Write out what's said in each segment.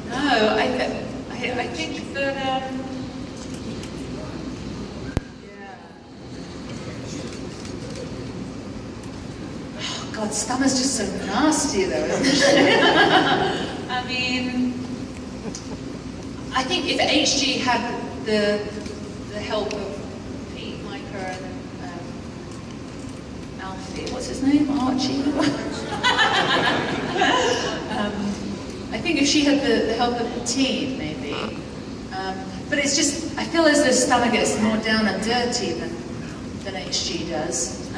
No, I think that, yeah. Oh God, Stammer's just so nasty though, isn't she? I mean, I think if HG had the help of Pete, Micah, and Alfie, what's his name? Archie? I think if she had the help of the team, maybe. But it's just, I feel as though Stammer gets more down and dirty than HG does.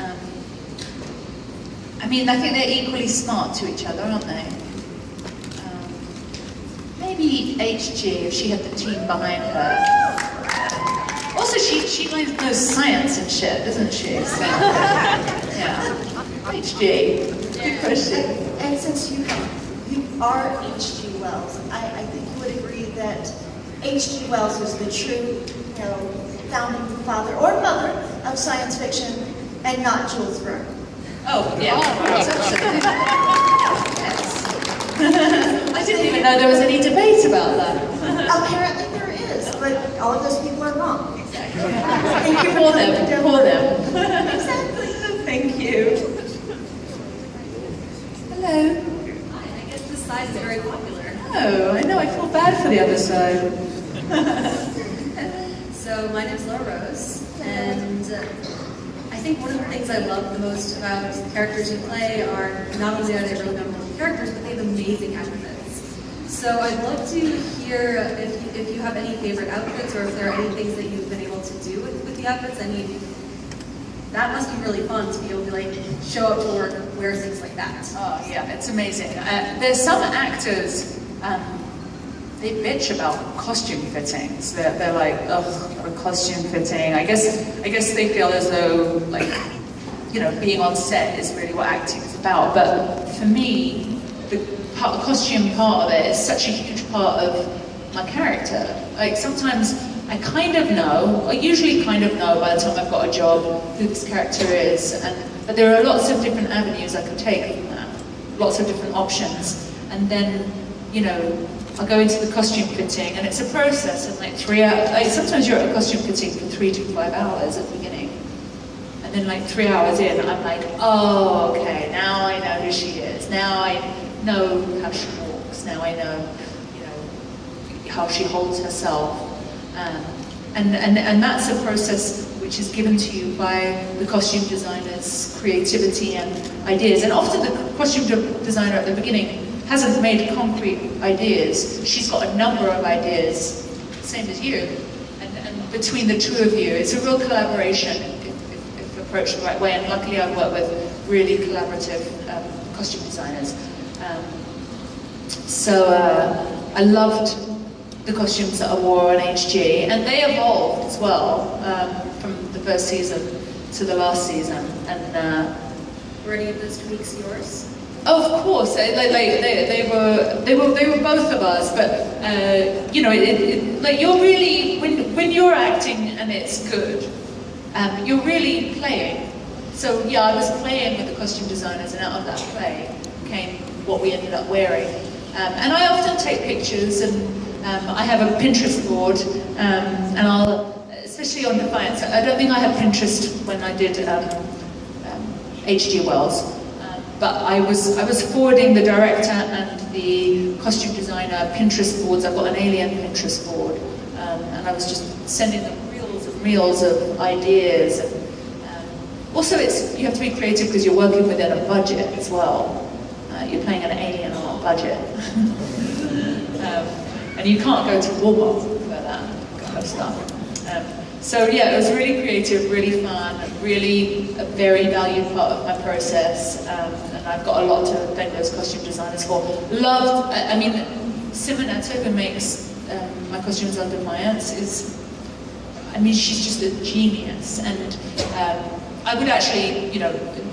I mean, I think they're equally smart to each other, aren't they? Maybe HG, if she had the team behind her. Also, she knows science and shit, doesn't she? So, yeah. HG, good question. And since you are H.G. Wells, I think you would agree that H.G. Wells was the true, founding father or mother of science fiction, and not Jules Verne. Oh, yeah. Yes. I didn't even know there was any debate about that. Apparently there is, but all of those people are wrong. Exactly. Thank you for them. For them. Exactly. Thank you. Hello. I guess this side is very popular. Oh, I know. I feel bad for the other side. So my name's Laura Rose, and I think one of the things I love the most about the characters you play are not only are they really memorable characters, but they have amazing outfits. So I'd love to hear if you have any favorite outfits, or if there are any things that you've been able to do with the outfits. I mean, that must be really fun to be able to like show up to work and wear things like that. Oh yeah, it's amazing. There's some actors, they bitch about costume fittings. They're like, ugh, a costume fitting. I guess they feel as though like, being on set is really what acting is about. But for me, the costume part of it is such a huge part of my character. Like sometimes I usually kind of know by the time I've got a job who this character is, but there are lots of different avenues I can take from that, lots of different options, and then, I'll go into the costume fitting, and it's a process of like 3 hours. Like sometimes you're at a costume fitting for 3 to 5 hours at the beginning, and then like 3 hours in, I'm like, oh, okay, now I know who she is. Now I know how she walks. Now I know, how she holds herself. And that's a process which is given to you by the costume designer's creativity and ideas. And often the costume designer at the beginning hasn't made concrete ideas. She's got a number of ideas, same as you. And between the two of you, it's a real collaboration if approached the right way. And luckily I've worked with really collaborative costume designers. So I loved the costumes that I wore on HG, and they evolved as well from the first season to the last season. And Were any of those tweaks yours? oh, of course, they were both of us. But like you're really when you're acting and it's good, you're really playing. So yeah, I was playing with the costume designers, and out of that play came what we ended up wearing. And I often take pictures, and I have a Pinterest board, and especially on Defiance, I don't think I had Pinterest when I did H.G. Wells, but I was forwarding the director and the costume designer Pinterest boards. I've got an alien Pinterest board, and I was just sending them reels and reels of ideas. And, also, you have to be creative because you're working within a budget as well. You're playing an alien on a budget. And you can't go to Walmart for that kind of stuff. So yeah, it was really creative, really fun, really a very valued part of my process, and I've got a lot to thank those costume designers for. I mean, Simonetta, who makes my costumes on Defiance, she's just a genius, and I would actually,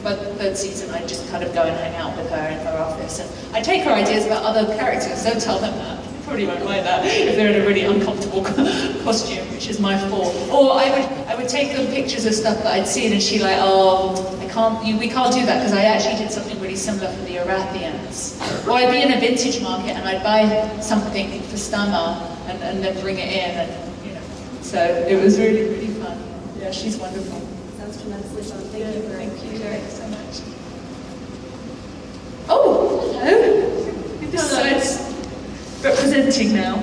by the third season, I'd just kind of go and hang out with her in her office, and I take her ideas about other characters. Don't tell them that. Probably won't like that if they're in a really uncomfortable costume, which is my fault. Or I would take them pictures of stuff that I'd seen, and she's like, oh, we can't do that because I actually did something really similar for the Arathians. Or I'd be in a vintage market and I'd buy something for Stama and then bring it in, and you know. So it was really, really fun. Yeah, she's wonderful. Sounds tremendously fun. Thank you very much. So much. Oh, hello. Besides representing now.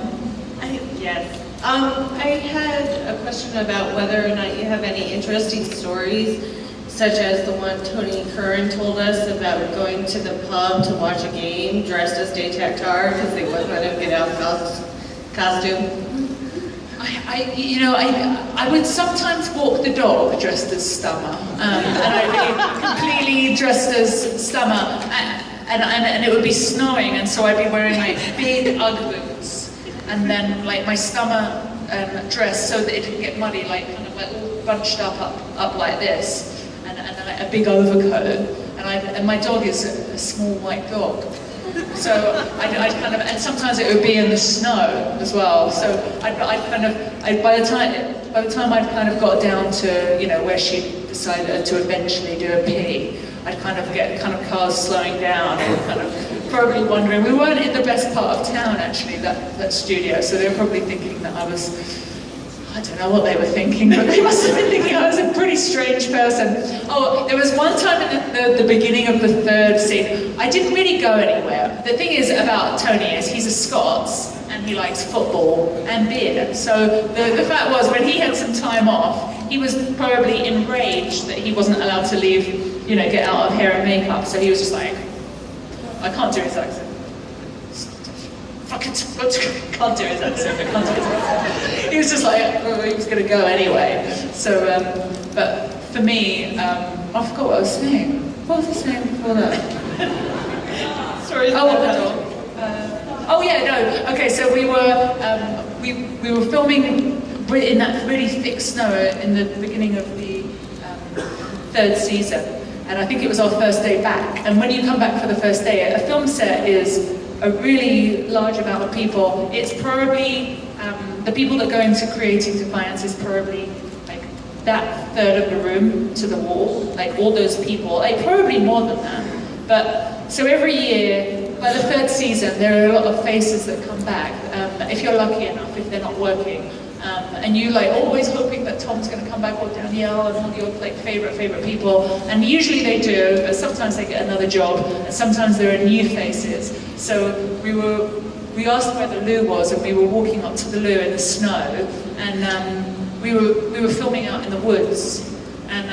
Yes. I had a question about whether or not you have any interesting stories, such as the one Tony Curran told us about going to the pub to watch a game dressed as Day-Tactar because they wouldn't let him get out of costume. I would sometimes walk the dog dressed as Stama, and I'd be completely dressed as Stama, and it would be snowing, and so I'd be wearing like big Ugg boots, and then like my Stama dress so that it didn't get muddy, like kind of like all bunched up like this, and like a big overcoat, and my dog is a small white dog. So I'd kind of, and sometimes it would be in the snow as well. So by the time I'd kind of got down to, you know, where she decided to eventually do a pee, I'd kind of get kind of cars slowing down and kind of probably wondering, we weren't in the best part of town actually, that studio, so they were probably thinking that I was, I don't know what they were thinking, but they must have been thinking I was a pretty strange person. Oh, there was one time in the beginning of the third scene, I didn't really go anywhere. The thing is about Tony is he's a Scots and he likes football and beer. So the fact was when he had some time off, he was probably enraged that he wasn't allowed to leave, you know, get out of hair and makeup. So he was just like, I can't do his accent. Can't do his accent. He was just like, oh, he was going to go anyway. So, but for me, I forgot what I was saying. What was I saying before that? Sorry. Oh yeah, no. Okay, so we were filming in that really thick snow in the beginning of the third season, and I think it was our first day back. And when you come back for the first day, a film set is a really large amount of people. It's probably, the people that go into creating Defiance is probably like that third of the room to the wall, like all those people, like probably more than that. But, so every year, by the third season, there are a lot of faces that come back, if you're lucky enough, if they're not working. And you like always hoping that Tom's going to come back, or Danielle, and all your like favorite people. And usually they do, but sometimes they get another job, and sometimes there are new faces. So we asked where the loo was, and we were walking up to the loo in the snow, and we were filming out in the woods, and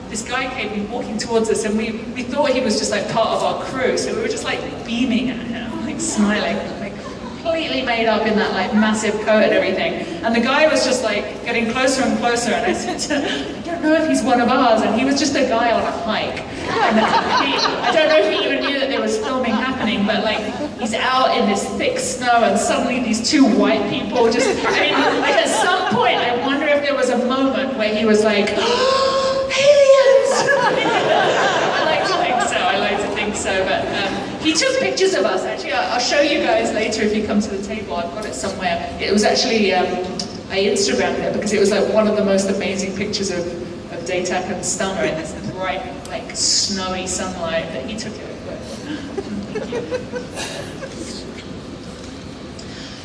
this guy came walking towards us, and we thought he was just like part of our crew, so we were just like beaming at him, like smiling, like completely made up in that like massive coat and everything. And the guy was just like getting closer and closer, and I said, I don't know if he's one of ours, and he was just a guy on a hike. And I don't know if he even knew that there was filming happening, but like he's out in this thick snow, and suddenly these two white people just, I mean, like at some point I wonder if there was a moment where he was like, oh, aliens! I like to think so, but he took pictures of us. Actually, I'll show you guys later if you come to the table. I've got it somewhere. It was actually, I Instagrammed it because it was like one of the most amazing pictures of Daytak and Stunner in this bright, like snowy sunlight that he took it with.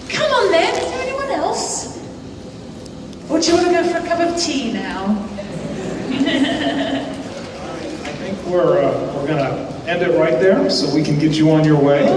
Come on then, is there anyone else? Or do you want to go for a cup of tea now? I think we're going to end it right there so we can get you on your way.